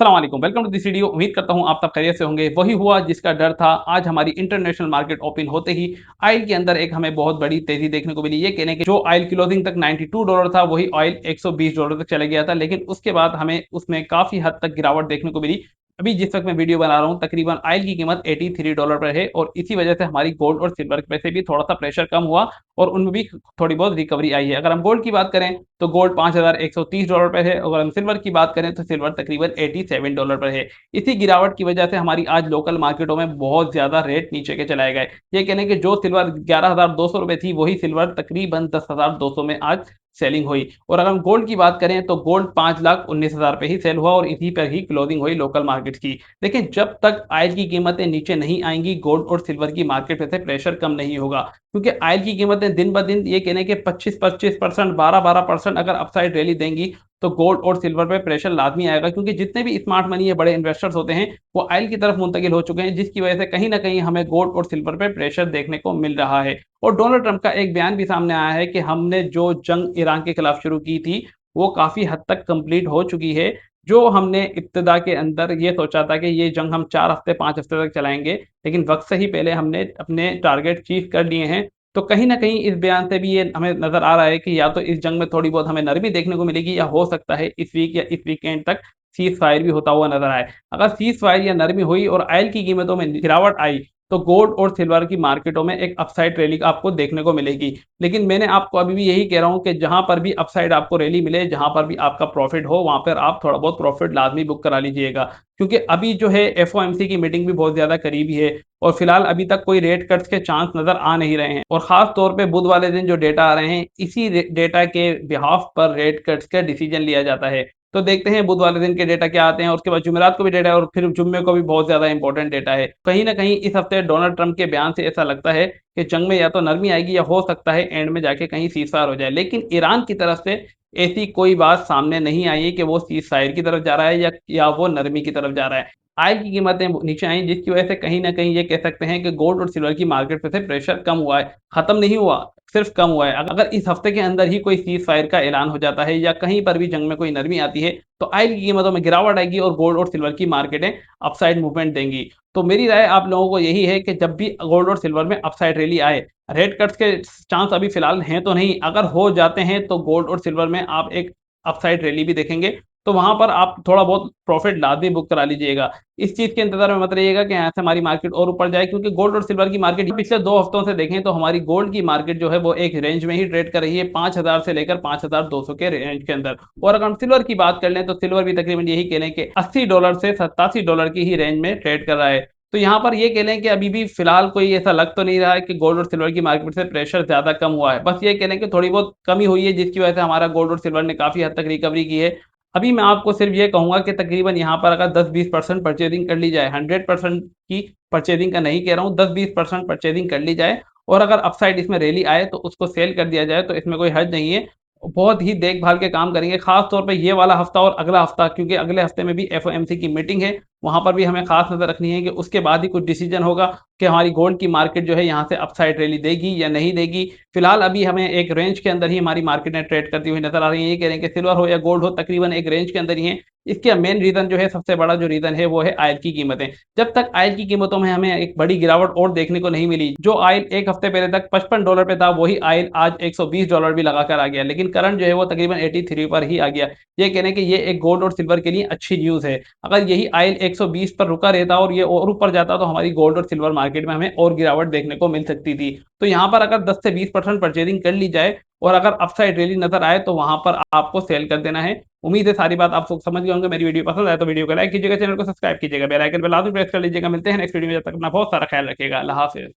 अस्सलाम वालेकुम, welcome to this video. उम्मीद करता हूँ आप सब खैरियत से होंगे। वही हुआ जिसका डर था। आज हमारी इंटरनेशनल मार्केट ओपन होते ही ऑयल के अंदर एक हमें बहुत बड़ी तेजी देखने को मिली। ये कहने के जो ऑयल क्लोजिंग तक $92 था, वही ऑयल $120 तक चला गया था, लेकिन उसके बाद हमें उसमें काफी हद तक गिरावट देखने को मिली। अभी जिस वक्त मैं वीडियो बना रहा हूँ, तकरीबन ऑयल की कीमत $83 पर है और इसी वजह से हमारी गोल्ड और सिल्वर पे से भी थोड़ा सा प्रेशर कम हुआ और उनमें भी थोड़ी बहुत रिकवरी आई है। अगर हम गोल्ड की बात करें तो गोल्ड $5,130 पर है, अगर हम सिल्वर की बात करें तो सिल्वर तकरीबन $87 पर है। इसी गिरावट की वजह से हमारी आज लोकल मार्केटों में बहुत ज्यादा रेट नीचे के चलाए गए। ये कहने के जो सिल्वर 11,200 रुपए थी, वही सिल्वर तकरीबन 10,200 में आज सेलिंग हुई। और अगर हम गोल्ड की बात करें तो गोल्ड 5,19,000 पे ही सेल हुआ और इसी पर ही क्लोजिंग हुई लोकल मार्केट की। लेकिन जब तक ऑयल की कीमतें नीचे नहीं आएंगी, गोल्ड और सिल्वर की मार्केट पे से प्रेशर कम नहीं होगा, क्योंकि ऑयल की कीमतें दिन ब दिन ये कहने के 25-25%, 12-12% अगर अपसाइड रैली देंगी, तो गोल्ड और सिल्वर पे प्रेशर लाजमी आएगा, क्योंकि जितने भी स्मार्ट मनी है, बड़े इन्वेस्टर्स होते हैं, वो ऑयल की तरफ मुंतकिल हो चुके हैं, जिसकी वजह से कहीं ना कहीं हमें गोल्ड और सिल्वर पे प्रेशर देखने को मिल रहा है। और डोनाल्ड ट्रंप का एक बयान भी सामने आया है कि हमने जो जंग ईरान के खिलाफ शुरू की थी, वो काफी हद तक कंप्लीट हो चुकी है। जो हमने इब्तिदा के अंदर ये सोचा था कि ये जंग हम 4 हफ्ते 5 हफ्ते तक चलाएंगे, लेकिन वक्त से ही पहले हमने अपने टारगेट अचीव कर लिए हैं। तो कहीं न कहीं इस बयान से भी ये हमें नज़र आ रहा है कि या तो इस जंग में थोड़ी बहुत हमें नरमी देखने को मिलेगी, या हो सकता है इस वीक या इस वीकेंड तक सीज़ फायर भी होता हुआ नज़र आए। अगर सीज़ फायर या नरमी हुई और ऑयल की कीमतों में गिरावट आई, तो गोल्ड और सिल्वर की मार्केटों में एक अपसाइड रैली आपको देखने को मिलेगी। लेकिन मैंने आपको अभी भी यही कह रहा हूँ कि जहाँ पर भी अपसाइड आपको रैली मिले, जहाँ पर भी आपका प्रॉफिट हो, वहाँ पर आप थोड़ा बहुत प्रॉफिट लाज़मी बुक करा लीजिएगा। क्योंकि अभी जो है एफओएमसी की मीटिंग भी बहुत ज़्यादा करीबी है और फिलहाल अभी तक कोई रेट कट्स के चांस नज़र आ नहीं रहे हैं। और ख़ास तौर पे बुध वाले दिन जो डेटा आ रहे हैं, इसी डेटा के बिहाफ पर रेट कट्स का डिसीजन लिया जाता है। तो देखते हैं बुध वाले दिन के डेटा क्या आते हैं, और उसके बाद जुमेरात को भी डेटा है और फिर जुम्मे को भी बहुत ज़्यादा इंपॉर्टेंट डेटा है। कहीं न कहीं इस हफ्ते डोनाल्ड ट्रंप के बयान से ऐसा लगता है कि जंग में या तो नरमी आएगी, या हो सकता है एंड में जाके कहीं सीज़फायर हो जाए। लेकिन ईरान की तरफ से ऐसी कोई बात सामने नहीं आई है कि वो सीज़फायर की तरफ जा रहा है या वो नरमी की तरफ जा रहा है। ऑयल की कीमतें नीचे आई, जिसकी वजह से कहीं न कहीं ये कह सकते हैं कि गोल्ड और सिल्वर की मार्केट पे से प्रेशर कम हुआ है, खत्म नहीं हुआ, सिर्फ कम हुआ है। अगर इस हफ्ते के अंदर ही कोई सीज़ फायर का ऐलान हो जाता है या कहीं पर भी जंग में कोई नरमी आती है, तो ऑयल की कीमतों में गिरावट आएगी और गोल्ड और सिल्वर की मार्केटें अपसाइड मूवमेंट देंगी। तो मेरी राय आप लोगों को यही है कि जब भी गोल्ड और सिल्वर में अपसाइड रैली आए, रेट कट्स के चांस अभी फिलहाल हैं तो नहीं, अगर हो जाते हैं तो गोल्ड और सिल्वर में आप एक अपसाइड रैली भी देखेंगे। तो वहां पर आप थोड़ा बहुत प्रॉफिट लाजमी बुक करा लीजिएगा। इस चीज के इंतजार में मत रहिएगा कि यहाँ से हमारी मार्केट और ऊपर जाए, क्योंकि गोल्ड और सिल्वर की मार्केट पिछले 2 हफ्तों से देखें तो हमारी गोल्ड की मार्केट जो है वो एक रेंज में ही ट्रेड कर रही है, 5,000 से लेकर 5,200 के रेंज के अंदर। और अगर हम सिल्वर की बात कर लें तो सिल्वर भी तकरीबन यही कह लें कि $80 से $87 की ही रेंज में ट्रेड कर रहा है। तो यहाँ पर ये कह लें कि अभी भी फिलहाल कोई ऐसा लग तो नहीं रहा है कि गोल्ड और सिल्वर की मार्केट से प्रेशर ज्यादा कम हुआ है। बस ये कह लें कि थोड़ी बहुत कमी हुई है, जिसकी वजह से हमारा गोल्ड और सिल्वर ने काफी हद तक रिकवरी की है। अभी मैं आपको सिर्फ ये कहूंगा कि तकरीबन यहाँ पर अगर 10-20% परचेजिंग कर ली जाए, 100% की परचेजिंग का नहीं कह रहा हूँ, 10-20% परचेजिंग कर ली जाए, और अगर अपसाइड इसमें रैली आए तो उसको सेल कर दिया जाए, तो इसमें कोई हर्ज नहीं है। बहुत ही देखभाल के काम करेंगे, खास तौर पे ये वाला हफ्ता और अगला हफ्ता, क्योंकि अगले हफ्ते में भी एफओएमसी की मीटिंग है। वहां पर भी हमें खास नजर रखनी है कि उसके बाद ही कुछ डिसीजन होगा कि हमारी गोल्ड की मार्केट जो है यहाँ से अपसाइड रैली देगी या नहीं देगी। फिलहाल अभी हमें एक रेंज के अंदर ही हमारी मार्केट ट्रेड करती हुई नजर आ रही है। ये कह रहे हैं कि सिल्वर हो या गोल्ड हो, तकरीबन एक रेंज के अंदर ही है। इसका मेन रीजन जो है, सबसे बड़ा जो रीजन है, वो है ऑयल की कीमतें। जब तक ऑयल की कीमतों में हमें एक बड़ी गिरावट और देखने को नहीं मिली, जो ऑयल एक हफ्ते पहले तक $55 पे था, वही ऑयल आज $120 भी लगाकर आ गया, लेकिन करंट जो है वो तकरीबन 83 पर ही आ गया। ये कहने कि ये एक गोल्ड और सिल्वर के लिए अच्छी न्यूज है। अगर यही ऑयल 120 पर रुका रहता और ये और ऊपर जाता, तो हमारी गोल्ड और सिल्वर मार्केट में हमें और गिरावट देखने को मिल सकती थी। तो यहाँ पर अगर 10 से 20% परचेजिंग कर ली जाए और अगर अपसाइड रैली नजर आए, तो वहां पर आपको सेल कर देना है। उम्मीद है सारी बात आप लोग समझ गए होंगे। मेरी वीडियो पसंद आए तो वीडियो को लाइक कीजिएगा, चैनल को सब्सक्राइब कीजिएगा, बेल आइकन पे लाजमी प्रेस कर लीजिएगा। मिलते हैं नेक्स्ट वीडियो में, जब तक अपना बहुत सारा ख्याल रखिएगा। अल्लाह हाफिज।